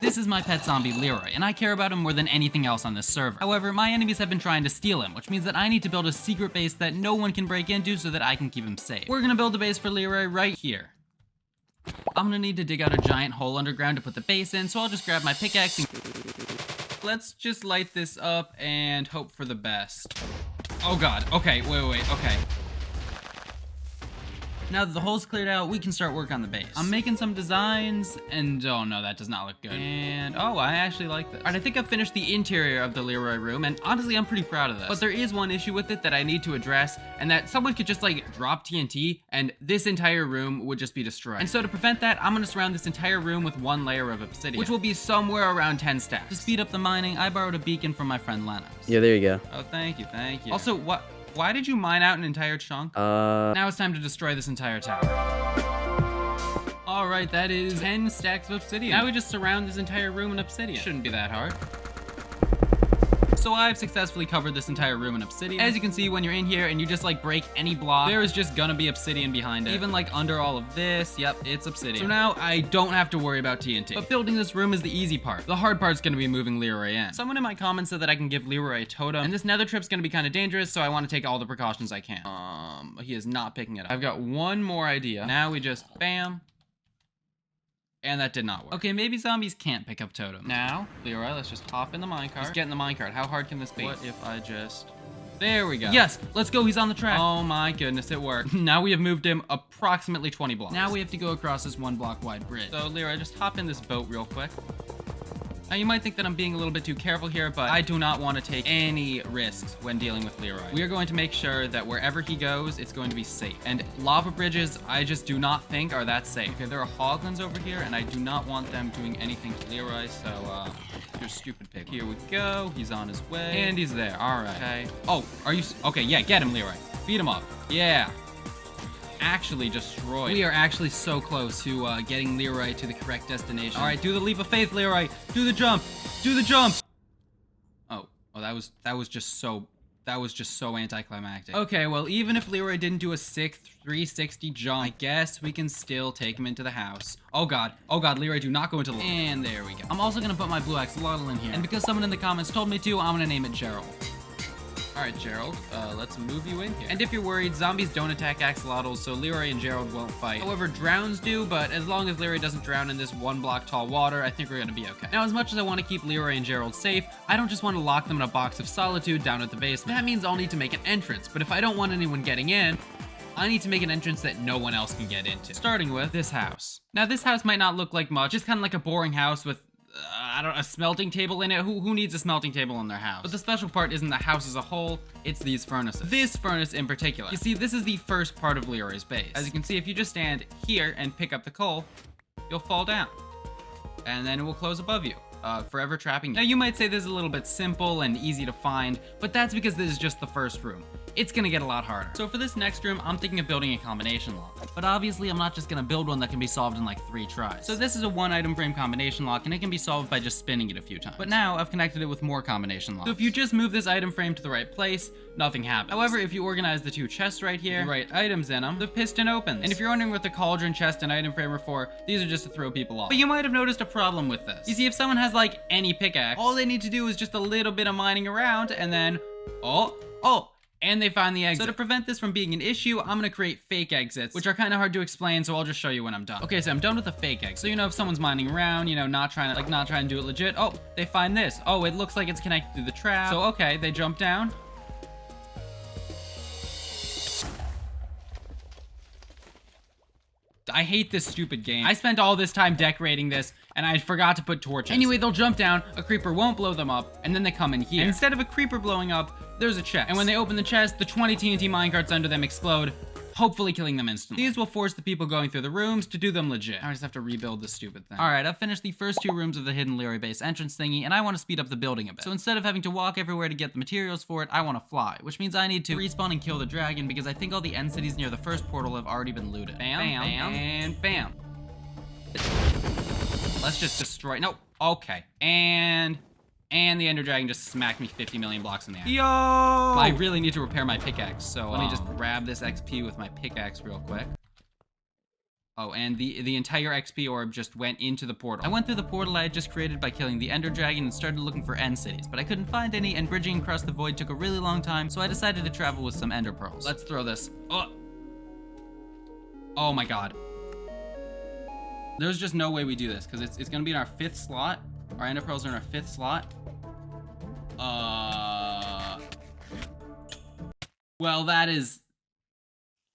This is my pet zombie Leroy, and I care about him more than anything else on this server. However, my enemies have been trying to steal him, which means that I need to build a secret base that no one can break into so that I can keep him safe. We're gonna build a base for Leroy right here. I'm gonna need to dig out a giant hole underground to put the base in, so I'll just grab my pickaxe and... Let's just light this up and hope for the best. Oh god, okay, wait, okay. Now that the hole's cleared out, we can start work on the base. I'm making some designs, and oh no, that does not look good. And oh, I actually like this. Alright, I think I've finished the interior of the Leroy room, and honestly, I'm pretty proud of this. But there is one issue with it that I need to address, and that someone could just like drop TNT, and this entire room would just be destroyed. And so to prevent that, I'm gonna surround this entire room with one layer of obsidian, which will be somewhere around 10 stacks. To speed up the mining, I borrowed a beacon from my friend Lennox. Yeah, there you go. Oh, thank you. Also, why did you mine out an entire chunk? Now it's time to destroy this entire tower. Alright, that is 10 stacks of obsidian. Now we just surround this entire room in obsidian. Shouldn't be that hard. So I've successfully covered this entire room in obsidian. As you can see, when you're in here and you just like break any block, there is just gonna be obsidian behind it. Even like under all of this, yep, it's obsidian. So now I don't have to worry about TNT. But building this room is the easy part. The hard part's gonna be moving Leroy in. Someone in my comments said that I can give Leroy a totem, and this nether trip's gonna be kind of dangerous, so I want to take all the precautions I can. He is not picking it up. I've got one more idea. Now we just bam. And that did not work. Okay, maybe zombies can't pick up totem. Now, Leroy, let's just hop in the minecart. Let's get in the minecart. How hard can this be? What if I just... There we go. Yes, let's go. He's on the track. Oh my goodness, it worked. Now we have moved him approximately 20 blocks. Now we have to go across this 1 block wide bridge. So, Leroy, just hop in this boat real quick. Now, you might think that I'm being a little bit too careful here, but I do not want to take any risks when dealing with Leroy. We are going to make sure that wherever he goes, it's going to be safe. And lava bridges, I just do not think are that safe. Okay, there are hoglins over here, and I do not want them doing anything to Leroy, so, you're stupid pig. Here we go. He's on his way. And he's there. All right. Okay. Oh, are you... Okay, yeah, get him, Leroy. Beat him up. Yeah. Actually destroyed. We are actually so close to getting Leroy to the correct destination. All right, do the leap of faith, Leroy. Do the jump. Do the jump. Oh, that was just so anticlimactic. Okay, well, even if Leroy didn't do a sick 360 jump, I guess we can still take him into the house. Oh god, Leroy, do not go into the... And there we go. I'm also gonna put my blue axolotl in here, and because someone in the comments told me to, I'm gonna name it Gerald. Alright, Gerald, let's move you in here. And if you're worried, zombies don't attack axolotls, so Leroy and Gerald won't fight. However, drowns do, but as long as Leroy doesn't drown in this 1 block tall water, I think we're gonna be okay. Now, as much as I want to keep Leroy and Gerald safe, I don't just want to lock them in a box of solitude down at the basement. That means I'll need to make an entrance, but if I don't want anyone getting in, I need to make an entrance that no one else can get into. Starting with this house. Now, this house might not look like much, just kind of like a boring house with I don't know, a smelting table in it. Who needs a smelting table in their house? But the special part isn't the house as a whole, it's these furnaces. This furnace in particular. You see, this is the first part of Leroy's base. As you can see, if you just stand here and pick up the coal, you'll fall down. And then it will close above you, forever trapping you. Now, you might say this is a little bit simple and easy to find, but that's because this is just the first room. It's gonna get a lot harder. So for this next room, I'm thinking of building a combination lock. But obviously, I'm not just gonna build one that can be solved in like 3 tries. So this is a 1-item frame combination lock, and it can be solved by just spinning it a few times. But now, I've connected it with more combination locks. So if you just move this item frame to the right place, nothing happens. However, if you organize the 2 chests right here, the right items in them, the piston opens. And if you're wondering what the cauldron, chest, and item frame are for, these are just to throw people off. But you might have noticed a problem with this. You see, if someone has like any pickaxe, all they need to do is just a little bit of mining around, and then, and they find the exit. So to prevent this from being an issue, I'm gonna create fake exits, which are kind of hard to explain, so I'll just show you when I'm done. Okay, so I'm done with the fake exit. So, you know, if someone's mining around, you know, not trying to do it legit, oh, they find this. Oh, it looks like it's connected to the trap. So, okay, they jump down. I hate this stupid game. I spent all this time decorating this, and I forgot to put torches. Anyway, they'll jump down, a creeper won't blow them up, and then they come in here. And instead of a creeper blowing up, there's a chest. And when they open the chest, the 20 TNT minecarts under them explode, hopefully killing them instantly. These will force the people going through the rooms to do them legit. I just have to rebuild this stupid thing. Alright, I've finished the first 2 rooms of the hidden Leroy base entrance thingy, and I want to speed up the building a bit. So instead of having to walk everywhere to get the materials for it, I want to fly, which means I need to respawn and kill the dragon because I think all the end cities near the first portal have already been looted. Bam, bam, and bam. Let's just destroy, no, okay, and the ender dragon just smacked me 50 million blocks in the air. Yo! I really need to repair my pickaxe, so let me just grab this XP with my pickaxe real quick. Oh, and the entire XP orb just went into the portal. I went through the portal I had just created by killing the Ender Dragon and started looking for end cities, but I couldn't find any, and bridging across the void took a really long time, so I decided to travel with some Ender Pearls. Let's throw this. Oh my god. There's just no way we do this, because it's gonna be in our 5th slot. Our Ender Pearls are in our 5th slot.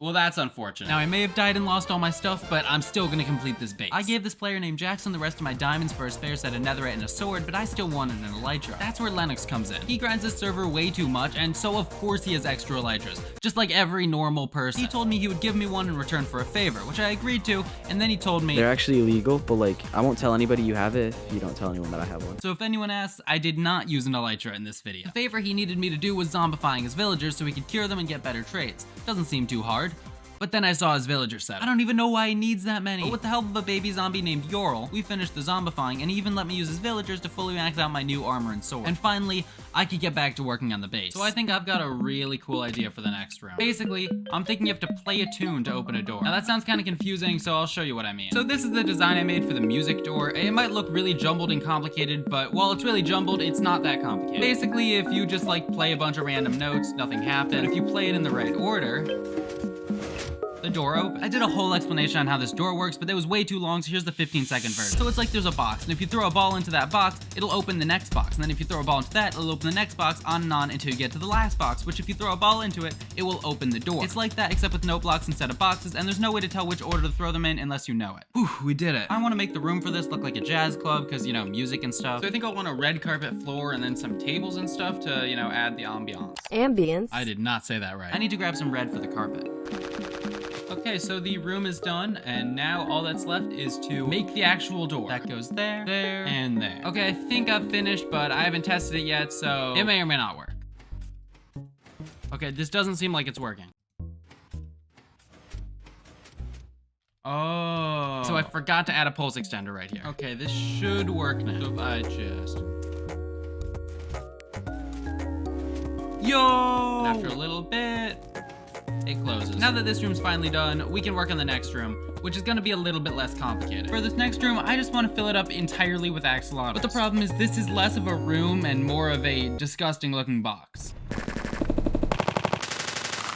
Well, that's unfortunate. Now, I may have died and lost all my stuff, but I'm still gonna complete this base. I gave this player named Jackson the rest of my diamonds for a spare set of netherite and a sword, but I still wanted an elytra. That's where Lennox comes in. He grinds this server way too much, and so of course he has extra elytras, just like every normal person. He told me he would give me one in return for a favor, which I agreed to, and then he told me they're actually illegal, but like, I won't tell anybody you have it if you don't tell anyone that I have one. So if anyone asks, I did not use an elytra in this video. The favor he needed me to do was zombifying his villagers so he could cure them and get better trades. Doesn't seem too hard. But then I saw his villager set. I don't even know why he needs that many. But with the help of a baby zombie named Yorl, we finished the zombifying, and he even let me use his villagers to fully max out my new armor and sword. And finally, I could get back to working on the base. So I think I've got a really cool idea for the next room. Basically, I'm thinking you have to play a tune to open a door. Now that sounds kind of confusing, so I'll show you what I mean. So this is the design I made for the music door. It might look really jumbled and complicated, but while it's really jumbled, it's not that complicated. Basically, if you just like play a bunch of random notes, nothing happens. But if you play it in the right order, the door open. I did a whole explanation on how this door works, but that was way too long, so here's the 15-second version. So it's like there's a box, and if you throw a ball into that box, it'll open the next box, and then if you throw a ball into that, it'll open the next box, on and on until you get to the last box, which if you throw a ball into it, it will open the door. It's like that, except with note blocks instead of boxes, and there's no way to tell which order to throw them in unless you know it. Whew, we did it. I want to make the room for this look like a jazz club, because, you know, music and stuff. So I think I'll want a red carpet floor and then some tables and stuff to, you know, add the ambiance. Ambience? I did not say that right. I need to grab some red for the carpet. Okay, so the room is done, and now all that's left is to make the actual door. That goes there, there, and there. Okay, I think I've finished, but I haven't tested it yet, so it may or may not work. Okay, this doesn't seem like it's working. Oh. So I forgot to add a pulse extender right here. Okay, this should work now. So if I just... Yo! And after a little bit... it closes. Now that this room's finally done, we can work on the next room, which is gonna be a little bit less complicated. For this next room, I just wanna fill it up entirely with axolotls. But the problem is this is less of a room and more of a disgusting looking box.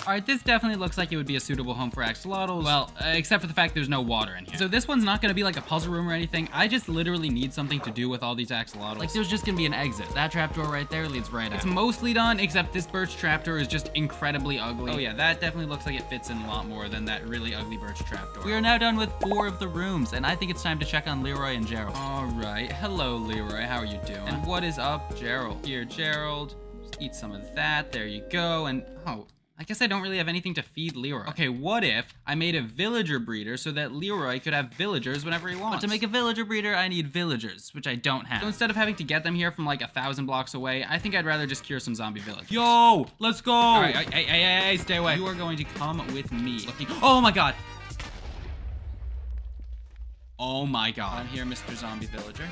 Alright, this definitely looks like it would be a suitable home for axolotls. Well, except for the fact there's no water in here. So this one's not gonna be like a puzzle room or anything. I just literally need something to do with all these axolotls. Like, there's just gonna be an exit. That trapdoor right there leads right out. It's mostly done, except this birch trapdoor is just incredibly ugly. Oh yeah, that definitely looks like it fits in a lot more than that really ugly birch trapdoor. We are now done with 4 of the rooms, and I think it's time to check on Leroy and Gerald. Alright, hello Leroy, how are you doing? And what is up, Gerald? Here, Gerald, just eat some of that, there you go, and oh, I guess I don't really have anything to feed Leroy. Okay, what if I made a villager breeder so that Leroy could have villagers whenever he wants? But to make a villager breeder, I need villagers, which I don't have. So instead of having to get them here from like 1,000 blocks away, I think I'd rather just cure some zombie villagers. Yo, let's go! All right, hey, stay away. You are going to come with me. Oh my god! Oh my god. I'm here, Mr. Zombie Villager.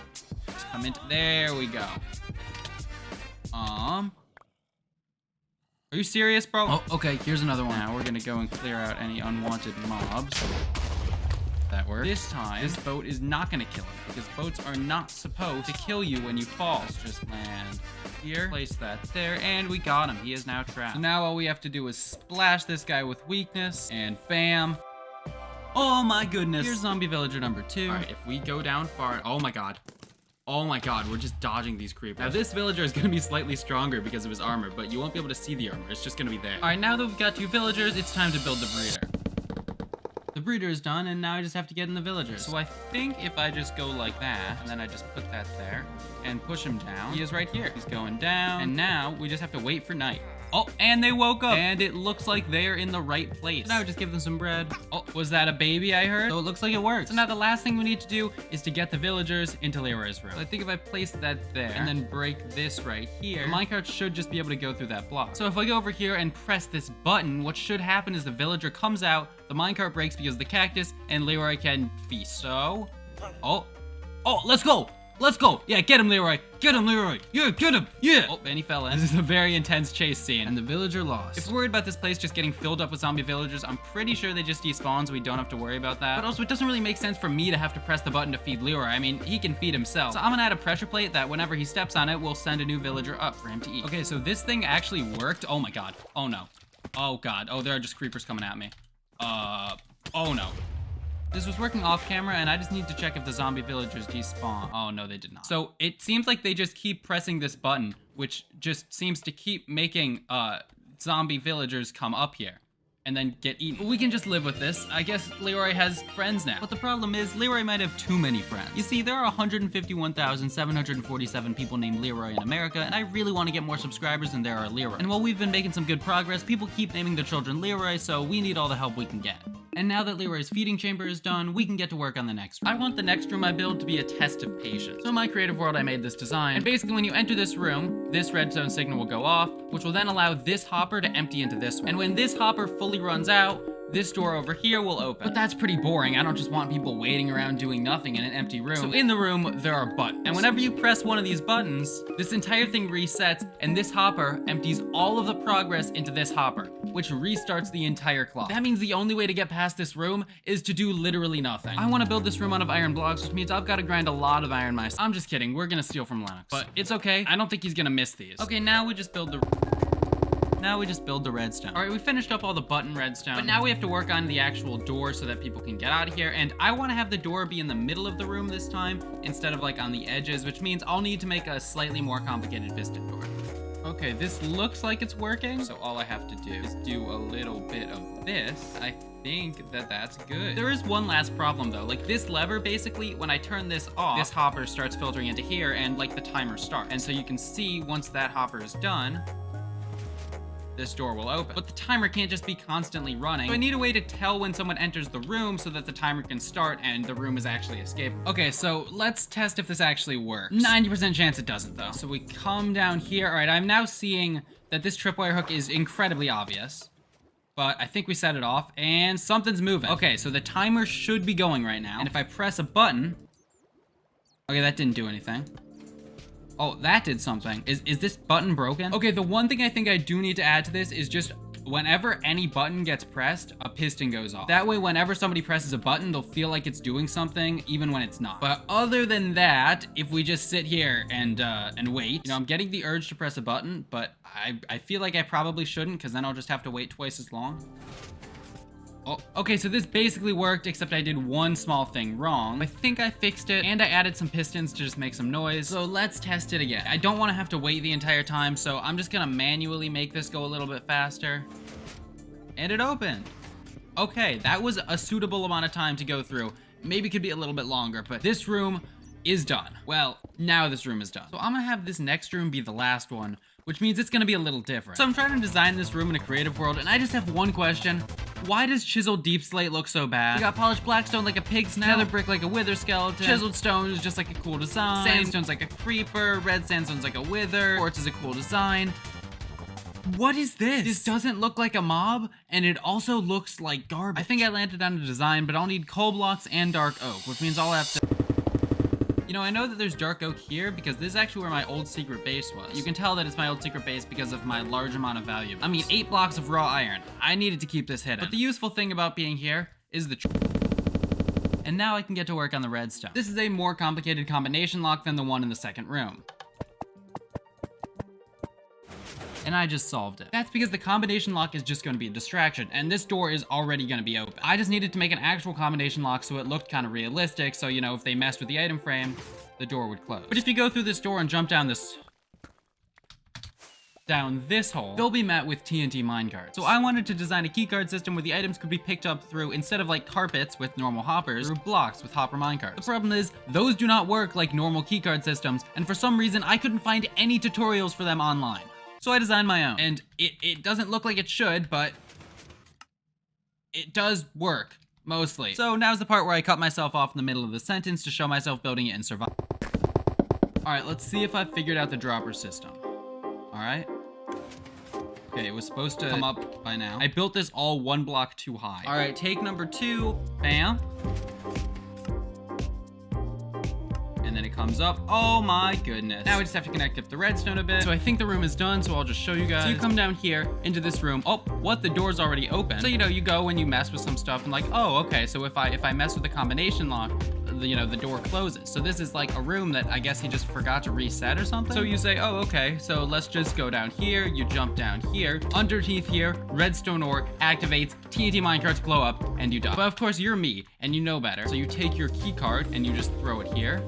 Just come into, there we go. Are you serious, bro? Oh, okay, here's another one. Now we're gonna go and clear out any unwanted mobs. That worked. This time, this boat is not gonna kill him, because boats are not supposed to kill you when you fall. Let's just land here, place that there, and we got him. He is now trapped. So now all we have to do is splash this guy with weakness, and bam. Oh my goodness. Here's zombie villager number 2. All right, if we go down far, oh my god. Oh my god, we're just dodging these creepers. Now this villager is gonna be slightly stronger because of his armor, but you won't be able to see the armor. It's just gonna be there. All right, now that we've got 2 villagers, it's time to build the breeder. The breeder is done, and now I just have to get in the villagers. So I think if I just go like that, and then I just put that there, and push him down, he is right here. He's going down, and now we just have to wait for night. Oh, and they woke up, and it looks like they're in the right place. So now we just give them some bread. Oh, was that a baby I heard? So it looks like it works. So now the last thing we need to do is to get the villagers into Leroy's room. So I think if I place that there, and then break this right here, the minecart should just be able to go through that block. So if I go over here and press this button, what should happen is the villager comes out, the minecart breaks because of the cactus, and Leroy can feast. So, oh, let's go. Let's go. Yeah, get him, Leroy. Get him, Leroy. Yeah, get him. Yeah. Oh, and he fell in. This is a very intense chase scene. And the villager lost. If we're worried about this place just getting filled up with zombie villagers, I'm pretty sure they just despawn, so we don't have to worry about that. But also, it doesn't really make sense for me to have to press the button to feed Leroy. I mean, he can feed himself. So I'm gonna add a pressure plate that whenever he steps on it, will send a new villager up for him to eat. Okay, so this thing actually worked. Oh my god. Oh no. Oh god. Oh, there are just creepers coming at me. Oh no. This was working off camera, and I just need to check if the zombie villagers despawn. Oh, no, they did not. So it seems like they just keep pressing this button, which just seems to keep making zombie villagers come up here and then get eaten. But we can just live with this. I guess Leroy has friends now. But the problem is, Leroy might have too many friends. You see, there are 151,747 people named Leroy in America, and I really want to get more subscribers than there are Leroy. And while we've been making some good progress, people keep naming their children Leroy, so we need all the help we can get. And now that Leroy's feeding chamber is done, we can get to work on the next room. I want the next room I build to be a test of patience. So in my creative world, I made this design. And basically, when you enter this room, this redstone signal will go off, which will then allow this hopper to empty into this one. And when this hopper fully runs out, this door over here will open. But that's pretty boring. I don't just want people waiting around doing nothing in an empty room. So in the room, there are buttons. And whenever you press one of these buttons, this entire thing resets, and this hopper empties all of the progress into this hopper, which restarts the entire clock. That means the only way to get past this room is to do literally nothing. I want to build this room out of iron blocks, which means I've got to grind a lot of iron myself. I'm just kidding. We're gonna steal from Lennox. But it's okay. I don't think he's gonna miss these. Okay, now we just build the redstone. All right, we finished up all the button redstone, but now we have to work on the actual door so that people can get out of here. And I want to have the door be in the middle of the room this time instead of like on the edges, which means I'll need to make a slightly more complicated piston door. Okay, this looks like it's working. So all I have to do is do a little bit of this. I think that that's good. There is one last problem though. Like this lever, basically, when I turn this off, this hopper starts filtering into here and like the timer starts. And so you can see once that hopper is done, this door will open. But the timer can't just be constantly running. So I need a way to tell when someone enters the room so that the timer can start and the room is actually escapable. Okay, so let's test if this actually works. 90% chance it doesn't though. So we come down here. All right, I'm now seeing that this tripwire hook is incredibly obvious, but I think we set it off and something's moving. Okay, so the timer should be going right now. And if I press a button, okay, that didn't do anything. Oh, that did something. Is this button broken? Okay, the one thing I think I do need to add to this is just whenever any button gets pressed, a piston goes off. That way, whenever somebody presses a button, they'll feel like it's doing something, even when it's not. But other than that, if we just sit here and wait, you know, I'm getting the urge to press a button, but I feel like I probably shouldn't, because then I'll just have to wait twice as long. Oh, okay, so this basically worked, except I did one small thing wrong. I think I fixed it, and I added some pistons to just make some noise. So let's test it again. I don't want to have to wait the entire time, so I'm just gonna manually make this go a little bit faster. And it opened. Okay, that was a suitable amount of time to go through. Maybe could be a little bit longer, but this room is done. Well, now this room is done. So I'm gonna have this next room be the last one, which means it's gonna be a little different. So I'm trying to design this room in a creative world, and I just have one question. Why does chiseled deep slate look so bad? We got polished blackstone like a pig snout, nether brick like a wither skeleton, chiseled stone is just like a cool design, sandstone's like a creeper, red sandstone's like a wither, quartz is a cool design. What is this? This doesn't look like a mob, and it also looks like garbage. I think I landed on a design, but I'll need coal blocks and dark oak, which means I'll have to... You know, I know that there's dark oak here because this is actually where my old secret base was. You can tell that it's my old secret base because of my large amount of value. I mean, 8 blocks of raw iron. I needed to keep this hidden. But the useful thing about being here is the and now I can get to work on the redstone. This is a more complicated combination lock than the one in the second room. And I just solved it. That's because the combination lock is just going to be a distraction, and this door is already going to be open. I just needed to make an actual combination lock so it looked kind of realistic, so, you know, if they messed with the item frame, the door would close. But if you go through this door and jump down this hole, they'll be met with TNT minecarts. So I wanted to design a keycard system where the items could be picked up through, instead of like carpets with normal hoppers, through blocks with hopper minecarts. The problem is, those do not work like normal keycard systems, and for some reason, I couldn't find any tutorials for them online. So I designed my own, and it doesn't look like it should, but it does work, mostly. So now's the part where I cut myself off in the middle of the sentence to show myself building it and survive. All right, let's see if I figured out the dropper system. All right. Okay, it was supposed to come up by now. I built this all 1 block too high. All right, take number 2, bam. And then it comes up. Oh my goodness. Now we just have to connect up the redstone a bit. So I think the room is done, so I'll just show you guys. So you come down here into this room. Oh, what? The door's already open. So, you know, you go and you mess with some stuff and like, oh, okay, so if I mess with the combination lock, the door closes. So this is like a room that I guess he just forgot to reset or something. So you say, oh, okay, so let's just go down here. You jump down here. Underneath here, redstone ore activates, TNT minecarts blow up, and you die. But of course, you're me, and you know better. So you take your key card and you just throw it here.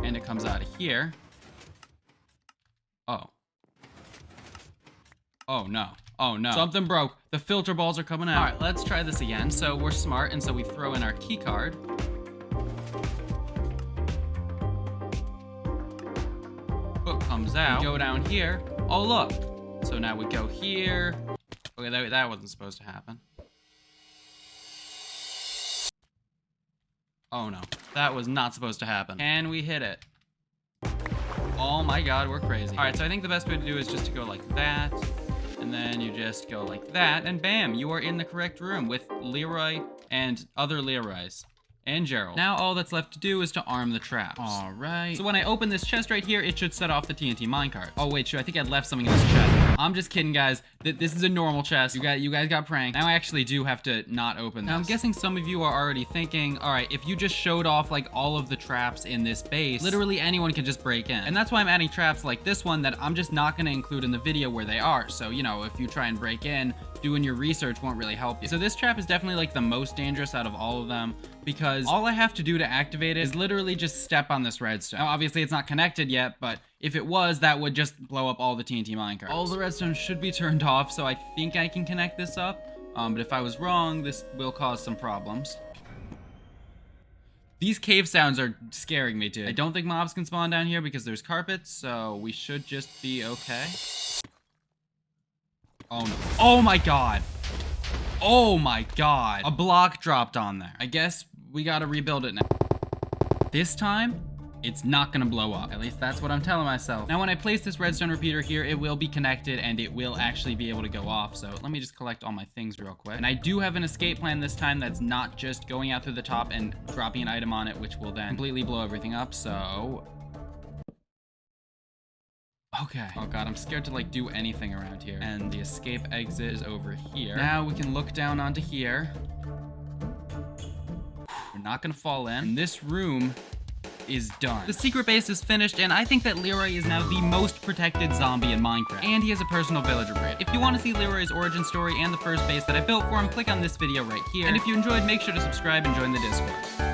And it comes out of here. Oh. Oh no. Oh no. Something broke. The filter balls are coming out. All right, let's try this again. So we're smart, and so we throw in our key card. Hook comes out. We go down here. Oh, look. So now we go here. Okay, that wasn't supposed to happen. Oh no. That was not supposed to happen. Can we hit it? Oh my god, we're crazy. All right, so I think the best way to do is just to go like that. And then you just go like that, and bam, you are in the correct room with Leroy and other Leroys. And Gerald. Now all that's left to do is to arm the traps. All right. So when I open this chest right here, it should set off the TNT minecart. Oh wait, sure, I think I left something in this chest. I'm just kidding, guys. This is a normal chest. You guys got pranked. Now I actually do have to not open this. Now I'm guessing some of you are already thinking, all right, if you just showed off like all of the traps in this base, literally anyone can just break in. And that's why I'm adding traps like this one that I'm just not gonna include in the video where they are. So, you know, if you try and break in, doing your research won't really help you. So this trap is definitely like the most dangerous out of all of them because all I have to do to activate it is literally just step on this redstone. Now obviously it's not connected yet, but if it was, that would just blow up all the TNT minecarts. All the redstone should be turned off, so I think I can connect this up. But if I was wrong, this will cause some problems. These cave sounds are scaring me, dude. I don't think mobs can spawn down here because there's carpets, so we should just be okay. Oh no. Oh my god. Oh my god. A block dropped on there. I guess we gotta rebuild it now. This time, it's not gonna blow up. At least that's what I'm telling myself. Now when I place this redstone repeater here, it will be connected and it will actually be able to go off. So let me just collect all my things real quick. And I do have an escape plan this time that's not just going out through the top and dropping an item on it, which will then completely blow everything up. So okay. Oh god, I'm scared to like do anything around here. And the escape exit is over here. Now we can look down onto here. We're not gonna fall in. And this room is done. The secret base is finished, and I think that Leroy is now the most protected zombie in Minecraft. And he has a personal villager braid. If you want to see Leroy's origin story and the first base that I built for him, click on this video right here. And if you enjoyed, make sure to subscribe and join the Discord.